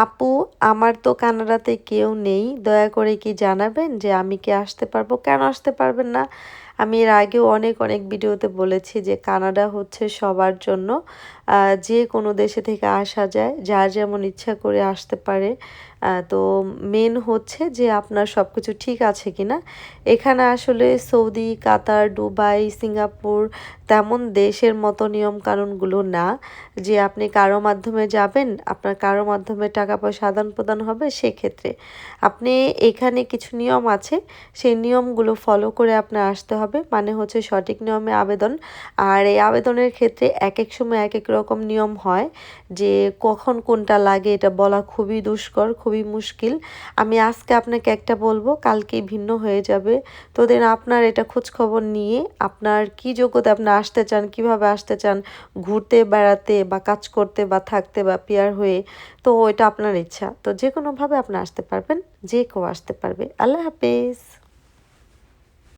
আপু, আমার তো কানাডাতে কেউ নেই। দয়া করে কি জানাবেন যে আমি কি আসতে পারবো? কেন আসতে পারবেন না? আমি এর আগেও অনেক ভিডিওতে বলেছি যে কানাডা হচ্ছে সবার জন্য। যে কোনো দেশে থেকে আসা যায়, যার যেমন ইচ্ছা করে আসতে পারে। তো মেন হচ্ছে যে আপনার সব কিছু ঠিক আছে কিনা। এখানে আসলে সৌদি, কাতার, দুবাই, সিঙ্গাপুর তেমন দেশের মতো নিয়মকানুনগুলো না যে আপনি কারো মাধ্যমে যাবেন, আপনার কারো মাধ্যমে টাকা পয়সা আদান প্রদান হবে। সেক্ষেত্রে আপনি এখানে কিছু নিয়ম আছে, সেই নিয়মগুলো ফলো করে আপনার আসতে হবে। মানে হচ্ছে সঠিক নিয়মে আবেদন। আর এই আবেদনের ক্ষেত্রে এক সময় এক রকম নিয়ম হয়, যে কখন কোনটা লাগে এটা বলা খুবই দুষ্কর, খুবই মুশকিল। আমি আজকে আপনাকে একটা বলবো, কালকেই ভিন্ন হয়ে যাবে। তো দেন আপনার এটা খোঁজ খবর নিয়ে আপনার কি যোগ্যতা, আপনি আসতে চান, কিভাবে আসতে চান, ঘুরতে বেড়াতে বা কাজ করতে বা থাকতে বা পিয়ার হয়ে, তো এটা আপনার ইচ্ছা। তো যে কোনোভাবে আপনি আসতে পারবেন, যে কেউ আসতে পারবে। আল্লাহ হাফেজ।